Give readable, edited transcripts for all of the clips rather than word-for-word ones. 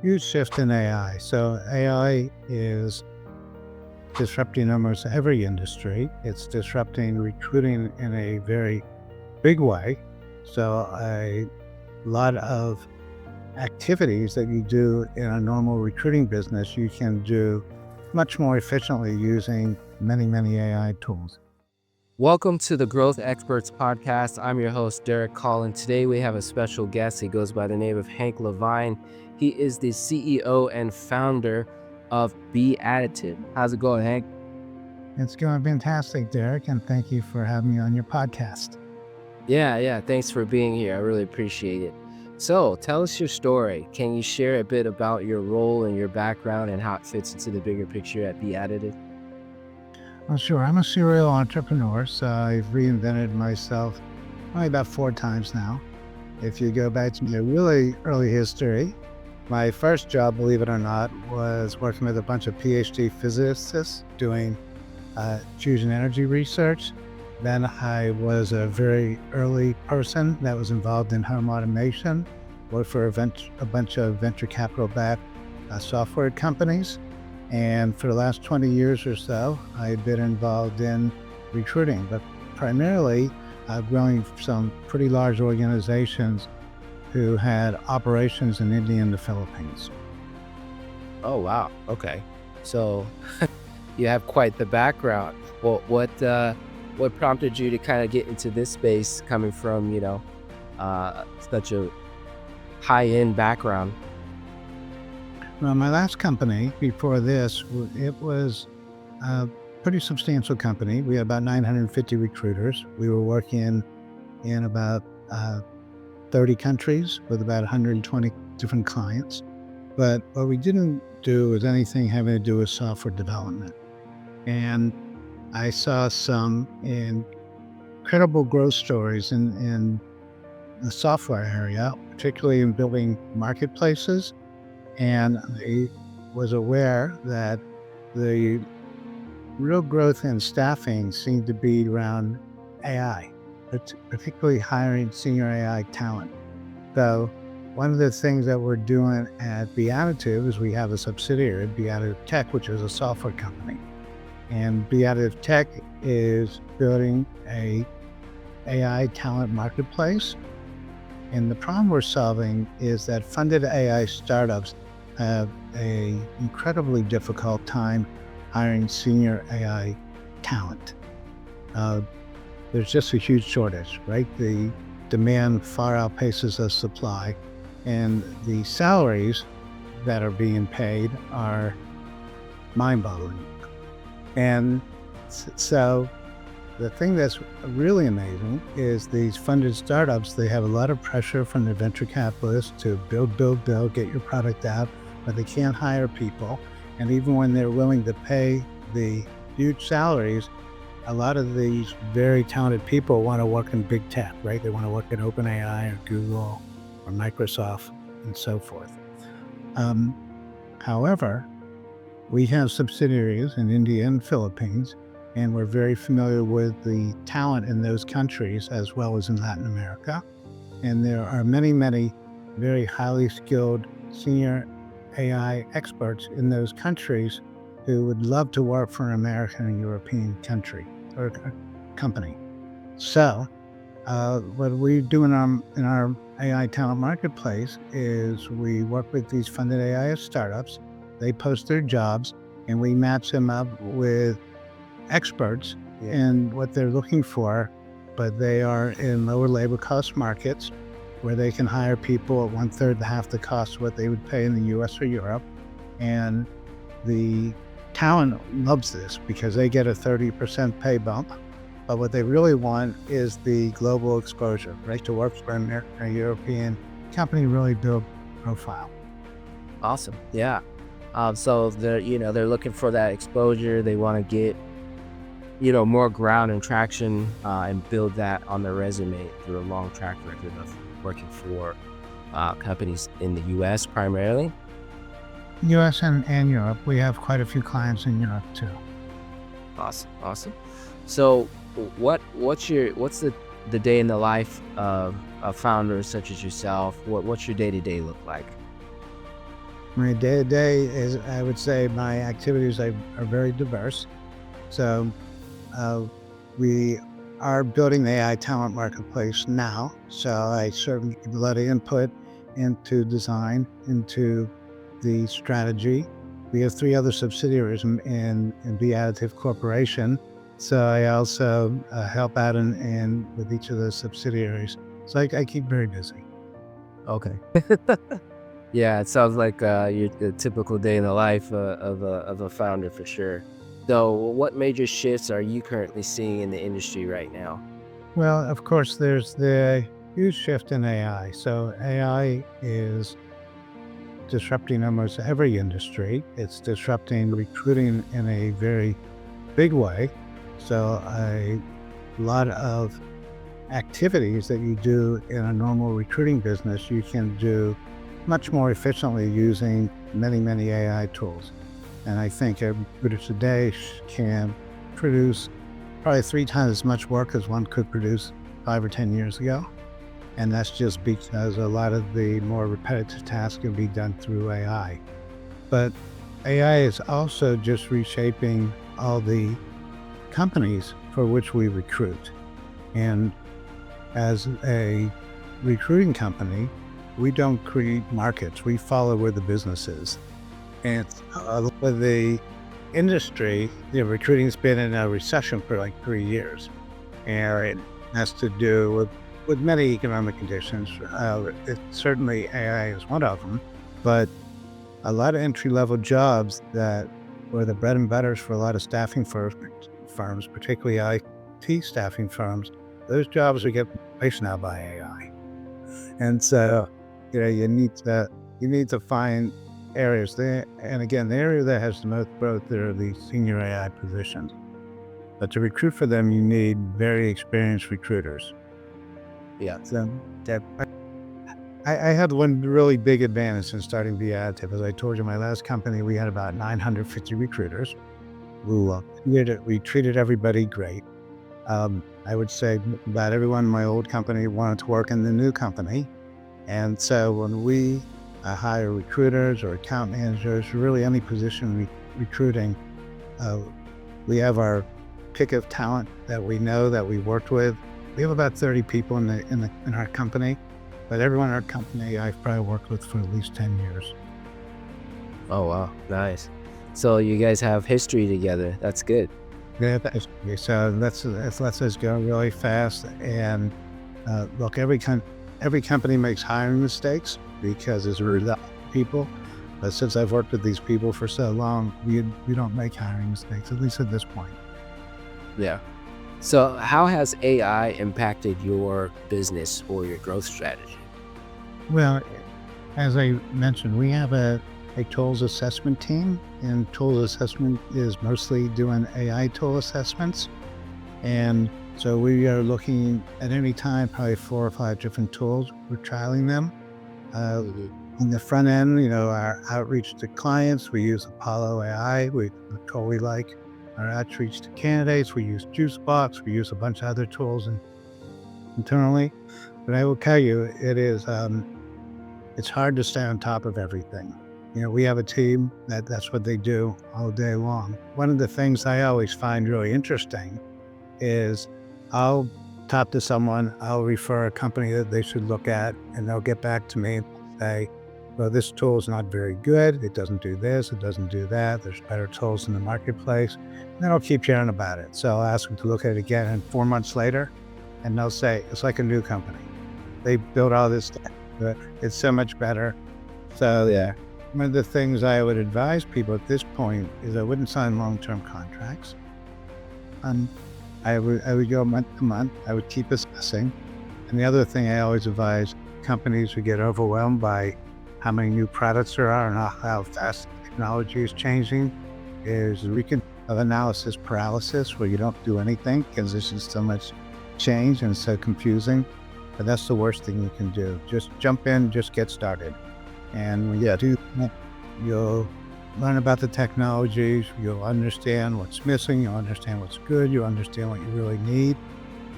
Huge shift in AI. So AI is disrupting almost every industry. It's disrupting recruiting in a very big way. So a lot of activities that you do in a normal recruiting business, you can do much more efficiently using many AI tools. Welcome to the Growth Experts Podcast. I'm your host, Derek Collin. Today we have a special guest. He goes by the name of Hank Levine. He is the CEO and founder of Be-Additive. How's it going, Hank? It's going fantastic, Derek, and thank you for having me on your podcast. Yeah. Thanks for being here. I really appreciate it. So tell us your story. Can you share a bit about your role and your background and how it fits into the bigger picture at Be-Additive? Well, sure. I'm a serial entrepreneur, so I've reinvented myself only about 4 times now. If you go back to my really early history, my first job, believe it or not, was working with a bunch of PhD physicists doing fusion energy research. Then I was a very early person that was involved in home automation, worked for a bunch of venture capital-backed software companies. And for the last 20 years or so, I've been involved in recruiting, but primarily growing some pretty large organizations who had operations in India and the Philippines. Oh, wow. Okay. So you have quite the background. Well, what prompted you to kind of get into this space coming from, such a high-end background? Well, my last company before this, it was a pretty substantial company. We had about 950 recruiters. We were working in about 30 countries with about 120 different clients. But what we didn't do was anything having to do with software development. And I saw some incredible growth stories in the software area, particularly in building marketplaces. And I was aware that the real growth in staffing seemed to be around AI, particularly hiring senior AI talent. So one of the things that we're doing at Be-Additive is we have a subsidiary, Be-Additive Tech, which is a software company. And Be-Additive Tech is building a AI talent marketplace. And the problem we're solving is that funded AI startups have an incredibly difficult time hiring senior AI talent. There's just a huge shortage, right? The demand far outpaces the supply, and the salaries that are being paid are mind-boggling. And so the thing that's really amazing is these funded startups, they have a lot of pressure from the venture capitalists to build, get your product out, but they can't hire people. And even when they're willing to pay the huge salaries, a lot of these very talented people want to work in big tech, right? They want to work at OpenAI or Google or Microsoft and so forth. However, we have subsidiaries in India and Philippines, and we're very familiar with the talent in those countries as well as in Latin America. And there are many very highly skilled senior AI experts in those countries who would love to work for an American and European country or company. So what we do in our AI talent marketplace is we work with these funded AI startups. They post their jobs, and we match them up with experts in what they're looking for, but they are in lower labor cost markets where they can hire people at 1/3 to half the cost of what they would pay in the US or Europe. And the talent loves this because they get a 30% pay bump. But what they really want is the global exposure, right? To work for an American or European company, really build profile. Awesome. Yeah. So they're looking for that exposure. They want to get, more ground and traction and build that on their resume through a long track record of working for companies in the U.S. primarily. US and Europe. We have quite a few clients in Europe too. Awesome. So what's the day in the life of founders such as yourself? What's your day-to-day look like? My day to day is, I would say, my activities are very diverse. So uh, we are building the AI talent marketplace now. So I certainly give a lot of input into design, into the strategy. We have three other subsidiaries in Be-Additive Corporation. So I also help out in with each of those subsidiaries. So I keep very busy. Okay. Yeah, it sounds like your the typical day in the life of a founder for sure. So, what major shifts are you currently seeing in the industry right now? Well, of course, there's the huge shift in AI. So AI is disrupting almost every industry. It's disrupting recruiting in a very big way. So a lot of activities that you do in a normal recruiting business, you can do much more efficiently using many, many AI tools. And I think a recruiter today can produce probably 3 times as much work as one could produce 5 or 10 years ago. And that's just because a lot of the more repetitive tasks can be done through AI. But AI is also just reshaping all the companies for which we recruit. And as a recruiting company, we don't create markets, we follow where the business is. And with the industry, recruiting's been in a recession for like 3 years. And it has to do with many economic conditions. Certainly AI is one of them, but a lot of entry-level jobs that were the bread and butters for a lot of staffing firms, particularly IT staffing firms, those jobs are getting replaced now by AI. And so, you need to find areas there. And again, the area that has the most growth there are the senior AI positions. But to recruit for them, you need very experienced recruiters. Yeah. So that I had one really big advantage in starting Be-Additive. As I told you, my last company, we had about 950 recruiters who we treated everybody great. I would say about everyone in my old company wanted to work in the new company. And so when we hire recruiters or account managers, really any position recruiting, uh, we have our pick of talent that we know that we worked with. We have about 30 people in our company, but everyone in our company I've probably worked with for at least 10 years. Oh wow, nice. So you guys have history together. That's good. Yeah, so that lets us go really fast. And look, every company makes hiring mistakes because it's rude people. But since I've worked with these people for so long, we don't make hiring mistakes, at least at this point. Yeah. So, how has AI impacted your business or your growth strategy? Well, as I mentioned, we have a tools assessment team, and tools assessment is mostly doing AI tool assessments. And so we are looking at any time, probably 4 or 5 different tools. We're trialing them. Uh, Mhm. on the front end, our outreach to clients, we use Apollo AI, a tool we like. Our outreach to candidates, we use Juicebox, we use a bunch of other tools internally. But I will tell you, it's hard to stay on top of everything. We have a team that's what they do all day long. One of the things I always find really interesting is I'll talk to someone, I'll refer a company that they should look at, and they'll get back to me and say, well, this tool is not very good. It doesn't do this. It doesn't do that. There's better tools in the marketplace. And then I'll keep hearing about it. So I'll ask them to look at it again, and 4 months later, and they'll say, it's like a new company. They built all this stuff, but it's so much better. So yeah, one of the things I would advise people at this point is I wouldn't sign long-term contracts. And I would go month to month. I would keep assessing. And the other thing I always advise companies who get overwhelmed by how many new products there are and how fast technology is changing is we can have analysis paralysis, where you don't do anything because there's just so much change and so confusing. But that's the worst thing you can do. Just jump in, just get started. And when you do that, you'll learn about the technologies, you'll understand what's missing, you'll understand what's good, you'll understand what you really need.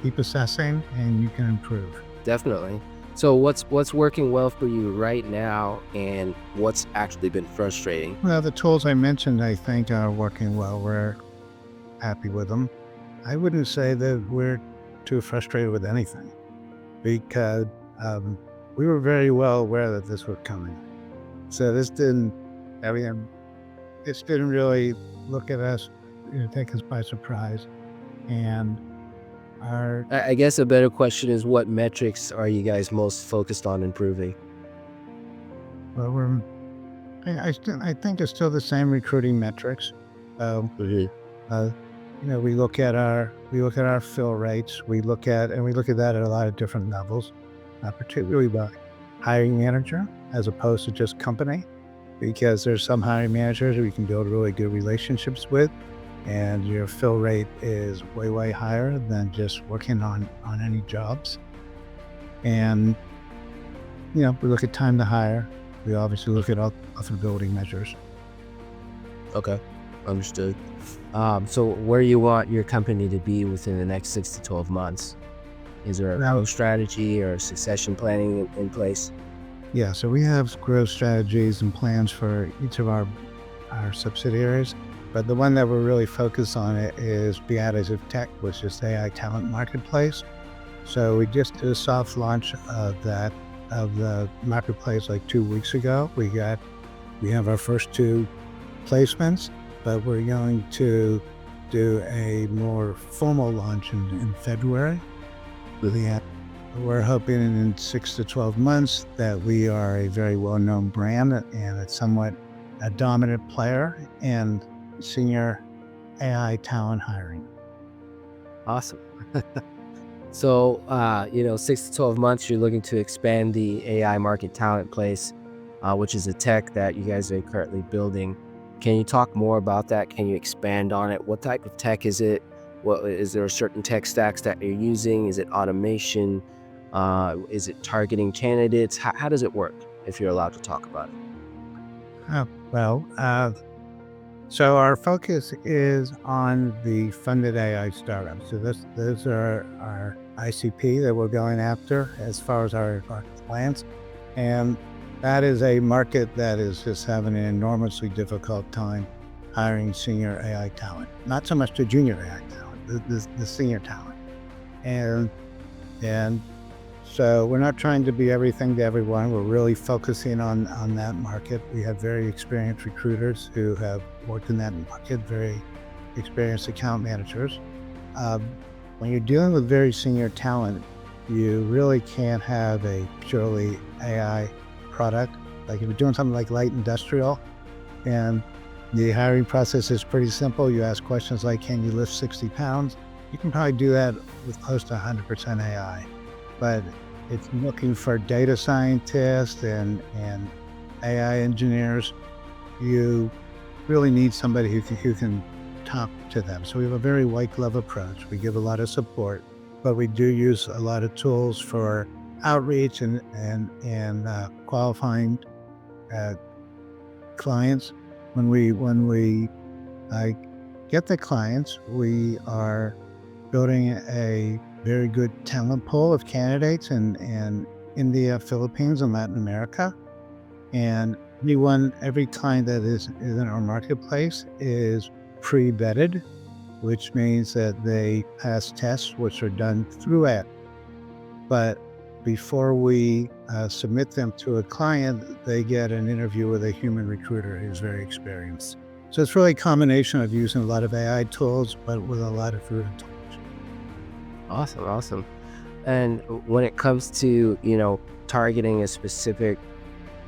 Keep assessing and you can improve. Definitely. So what's working well for you right now, and what's actually been frustrating? Well, the tools I mentioned, I think, are working well. We're happy with them. I wouldn't say that we're too frustrated with anything because um, we were very well aware that this was coming. So I mean, this didn't really look at us, take us by surprise. And our, I guess a better question is, what metrics are you guys most focused on improving? well, I think it's still the same recruiting metrics. Um, Mhm. uh, we look at our fill rates. We look at that at a lot of different levels, particularly by hiring manager as opposed to just company, because there's some hiring managers we can build really good relationships with, and your fill rate is way higher than just working on any jobs. And we look at time to hire. We obviously look at other building measures. Okay, understood. So where you want your company to be within the next 6 to 12 months? Is there a Now, growth strategy or succession planning in place? yeah, so we have growth strategies and plans for each of our subsidiaries, but the one that we're really focused on it is Be-Additive Tech, which is the AI talent marketplace. So we just did a soft launch of the marketplace like 2 weeks ago. We have our first two placements, but we're going to do a more formal launch in February. Yeah. We're hoping in 6 to 12 months that we are a very well-known brand and a somewhat a dominant player in senior AI talent hiring. Awesome. So, 6 to 12 months, you're looking to expand the AI market talent place, which is a tech that you guys are currently building. Can you talk more about that? Can you expand on it? What type of tech is it? What is there certain tech stacks that you're using? Is it automation? Is it targeting candidates? How does it work, if you're allowed to talk about it? Oh, well, so our focus is on the funded AI startups. So those are our ICP that we're going after as far as our clients. And that is a market that is just having an enormously difficult time hiring senior AI talent. Not so much the junior AI talent, the senior talent. And and so we're not trying to be everything to everyone. We're really focusing on that market. We have very experienced recruiters who have worked in that market, very experienced account managers. When you're dealing with very senior talent, you really can't have a purely AI product. Like if you're doing something like light industrial, and the hiring process is pretty simple. You ask questions like, can you lift 60 pounds? You can probably do that with close to 100% AI. But it's looking for data scientists and AI engineers. You really need somebody who can talk to them. So we have a very white glove approach. We give a lot of support, but we do use a lot of tools for outreach and qualifying uh, clients. When we uh, get the clients, we are building a very good talent pool of candidates in India, Philippines, and Latin America. And every client that is in our marketplace is pre-vetted, which means that they pass tests, which are done through it. But before we submit them to a client, they get an interview with a human recruiter who's very experienced. So it's really a combination of using a lot of AI tools, but with a lot of human tools. Awesome, awesome. And when it comes to, targeting a specific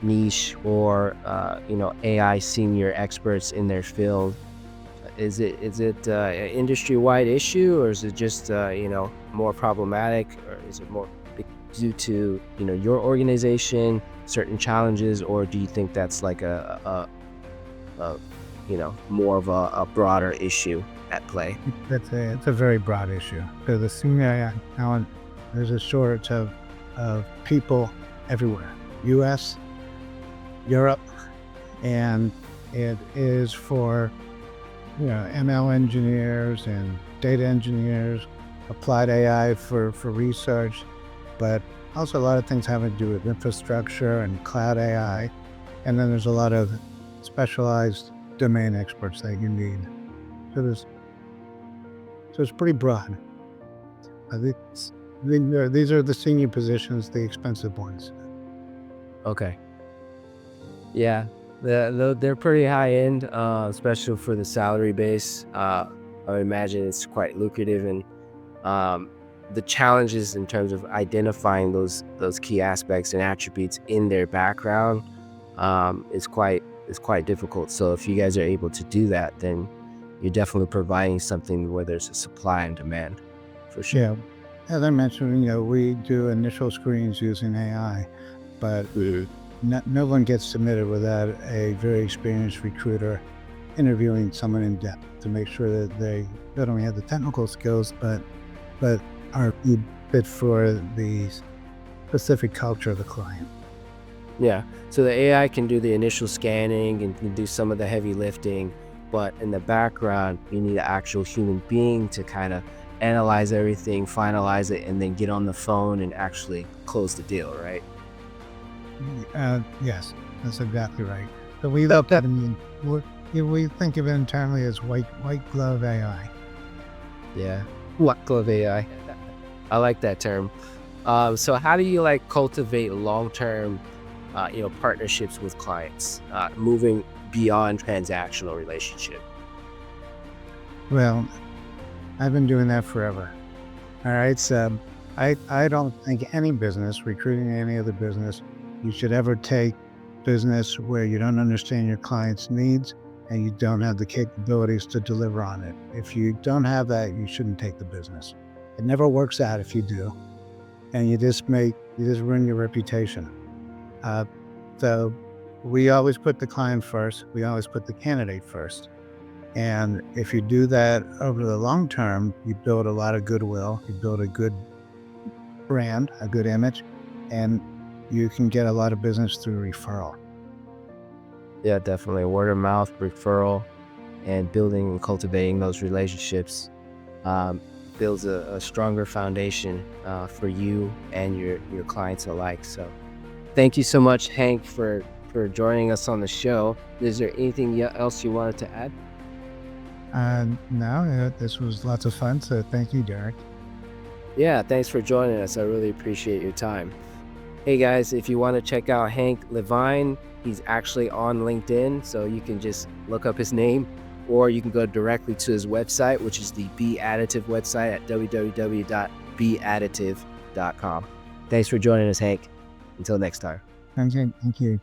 niche or, AI senior experts in their field, is it an industry-wide issue, or is it just, more problematic, or is it more due to, your organization, certain challenges, or do you think that's like a more of a broader issue at play? It's a very broad issue. So the senior AI talent, there's a shortage of people everywhere, U.S., Europe, and it is for ML engineers and data engineers, applied AI for research, but Also, a lot of things having to do with infrastructure and cloud AI. And then there's a lot of specialized domain experts that you need. So it's pretty broad. These are the senior positions, the expensive ones. Okay. Yeah, they're pretty high end, especially for the salary base. I would imagine it's quite lucrative, and um, the challenges in terms of identifying those key aspects and attributes in their background is quite difficult. So if you guys are able to do that, then you're definitely providing something where there's a supply and demand, for sure. Yeah. As I mentioned, we do initial screens using AI, but Mhm. no one gets submitted without a very experienced recruiter interviewing someone in depth to make sure that they not only have the technical skills, but are a good fit for the specific culture of the client. Yeah. So the AI can do the initial scanning and can do some of the heavy lifting, but in the background, you need an actual human being to kind of analyze everything, finalize it, and then get on the phone and actually close the deal, right? Yes, that's exactly right. So we look at we think of it internally as white glove AI. Yeah. What glove AI? I like that term. So how do you like cultivate long-term, partnerships with clients, moving beyond transactional relationship? Well, I've been doing that forever. All right. So I don't think any business, recruiting any other business, you should ever take business where you don't understand your client's needs and you don't have the capabilities to deliver on it. If you don't have that, you shouldn't take the business. It never works out if you do. And you just ruin your reputation. Uh, so we always put the client first. We always put the candidate first. And if you do that over the long term, you build a lot of goodwill, you build a good brand, a good image, and you can get a lot of business through referral. Yeah, definitely. Word of mouth, referral, and building and cultivating those relationships um, builds a stronger foundation for you and your clients alike. So, thank you so much, Hank, for joining us on the show. Is there anything else you wanted to add? And now this was lots of fun. So thank you, Derek. Yeah, thanks for joining us. I really appreciate your time. Hey guys, if you want to check out Hank Levine, he's actually on LinkedIn, so you can just look up his name, or you can go directly to his website, which is the Be-Additive website at www.beadditive.com. Thanks for joining us, Hank. Until next time. Thank you. Thank you.